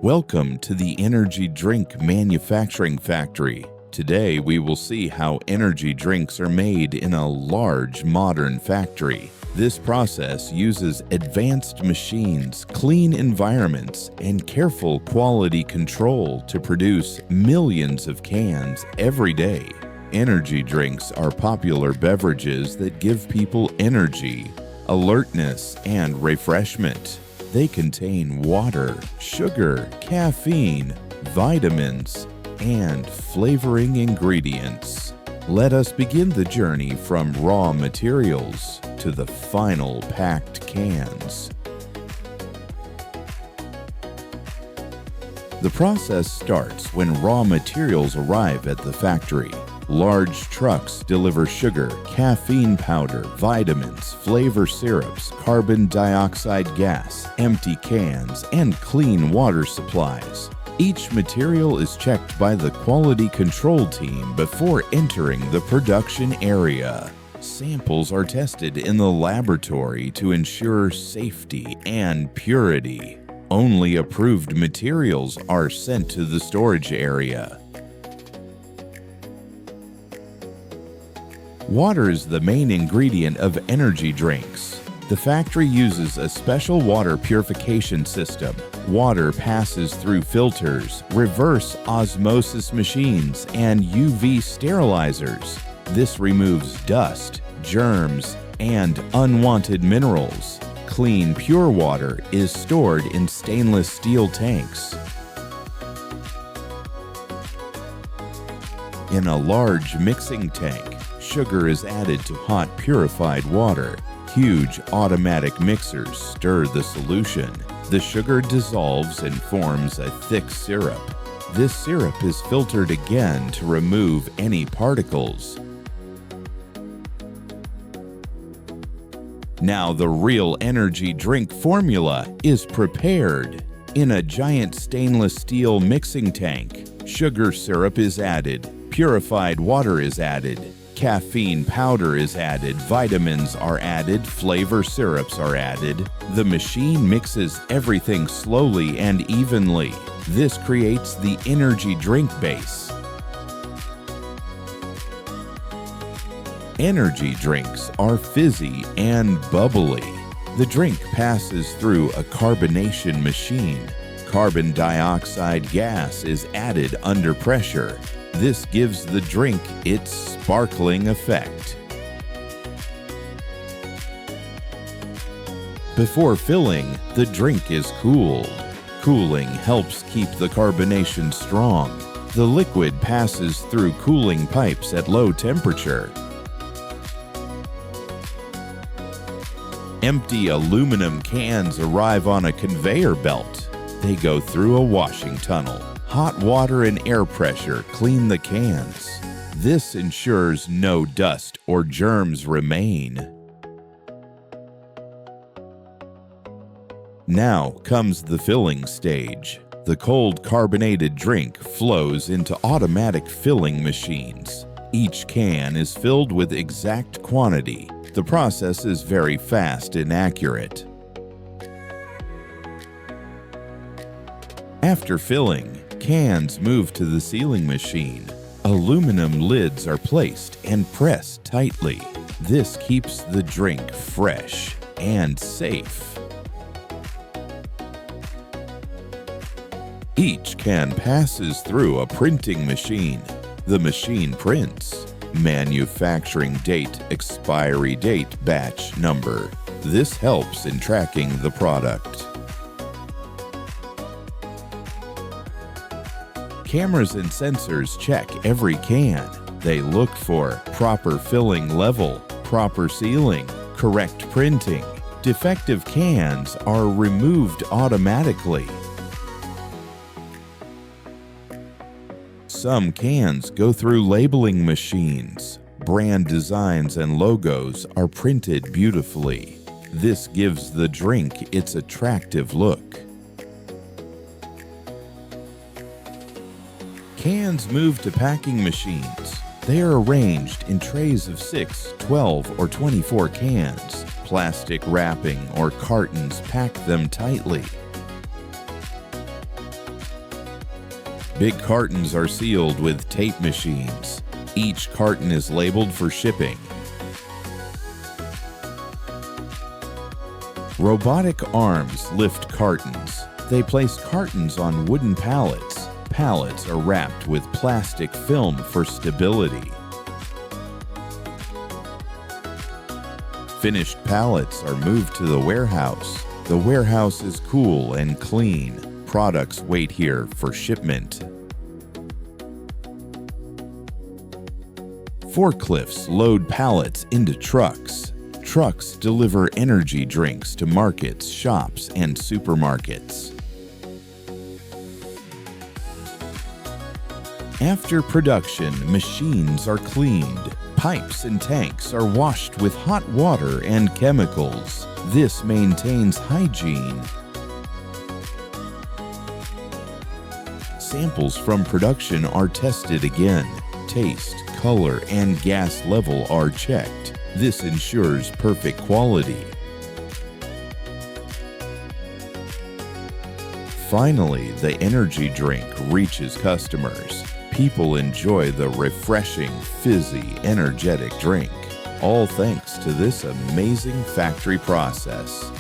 Welcome to the energy drink manufacturing factory. Today we will see how energy drinks are made in a large modern factory. This process uses advanced machines, clean environments, and careful quality control to produce millions of cans every day. Energy drinks are popular beverages that give people energy, alertness, and refreshment. They contain water, sugar, caffeine, vitamins, and flavoring ingredients. Let us begin the journey from raw materials to the final packed cans. The process starts when raw materials arrive at the factory. Large trucks deliver sugar, caffeine powder, vitamins, flavor syrups, carbon dioxide gas, empty cans, and clean water supplies. Each material is checked by the quality control team before entering the production area. Samples are tested in the laboratory to ensure safety and purity. Only approved materials are sent to the storage area. Water is the main ingredient of energy drinks. The factory uses a special water purification system. Water passes through filters, reverse osmosis machines, and UV sterilizers. This removes dust, germs, and unwanted minerals. Clean, pure water is stored in stainless steel tanks. In a large mixing tank, sugar is added to hot purified water. Huge automatic mixers stir the solution. The sugar dissolves and forms a thick syrup. This syrup is filtered again to remove any particles. Now the real energy drink formula is prepared. In a giant stainless steel mixing tank, sugar syrup is added, purified water is added, caffeine powder is added, vitamins are added, flavor syrups are added. The machine mixes everything slowly and evenly. This creates the energy drink base. Energy drinks are fizzy and bubbly. The drink passes through a carbonation machine. Carbon dioxide gas is added under pressure. This gives the drink its sparkling effect. Before filling, the drink is cooled. Cooling helps keep the carbonation strong. The liquid passes through cooling pipes at low temperature. Empty aluminum cans arrive on a conveyor belt. They go through a washing tunnel. Hot water and air pressure clean the cans. This ensures no dust or germs remain. Now comes the filling stage. The cold carbonated drink flows into automatic filling machines. Each can is filled with exact quantity. The process is very fast and accurate. After filling, cans move to the sealing machine. Aluminum lids are placed and pressed tightly. This keeps the drink fresh and safe. Each can passes through a printing machine. The machine prints manufacturing date, expiry date, batch number. This helps in tracking the product. Cameras and sensors check every can. They look for proper filling level, proper sealing, correct printing. Defective cans are removed automatically. Some cans go through labeling machines. Brand designs and logos are printed beautifully. This gives the drink its attractive look. Cans move to packing machines. They are arranged in trays of 6, 12, or 24 cans. Plastic wrapping or cartons pack them tightly. Big cartons are sealed with tape machines. Each carton is labeled for shipping. Robotic arms lift cartons. They place cartons on wooden pallets. Pallets are wrapped with plastic film for stability. Finished pallets are moved to the warehouse. The warehouse is cool and clean. Products wait here for shipment. Forklifts load pallets into trucks. Trucks deliver energy drinks to markets, shops, and supermarkets. After production, machines are cleaned. Pipes and tanks are washed with hot water and chemicals. This maintains hygiene. Samples from production are tested again. Taste, color, and gas level are checked. This ensures perfect quality. Finally, the energy drink reaches customers. People enjoy the refreshing, fizzy, energetic drink, all thanks to this amazing factory process.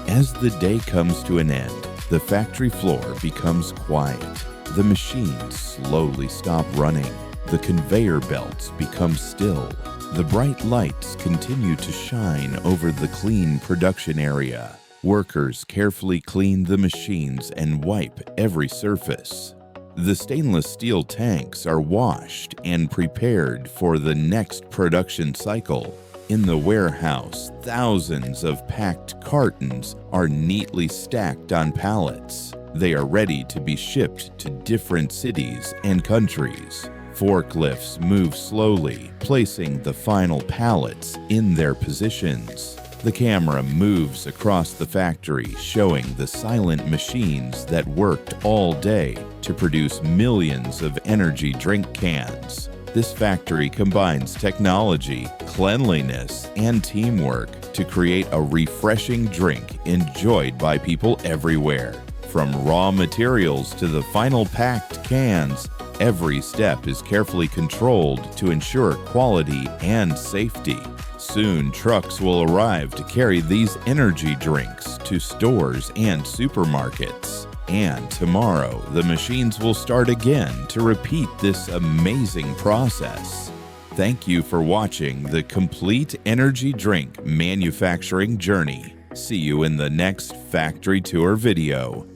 As the day comes to an end, the factory floor becomes quiet. The machines slowly stop running. The conveyor belts become still. The bright lights continue to shine over the clean production area. Workers carefully clean the machines and wipe every surface. The stainless steel tanks are washed and prepared for the next production cycle. In the warehouse, thousands of packed cartons are neatly stacked on pallets. They are ready to be shipped to different cities and countries. Forklifts move slowly, placing the final pallets in their positions. The camera moves across the factory, showing the silent machines that worked all day to produce millions of energy drink cans. This factory combines technology, cleanliness, and teamwork to create a refreshing drink enjoyed by people everywhere. From raw materials to the final packed cans, every step is carefully controlled to ensure quality and safety. Soon, trucks will arrive to carry these energy drinks to stores and supermarkets. And tomorrow, the machines will start again to repeat this amazing process. Thank you for watching the complete energy drink manufacturing journey. See you in the next factory tour video.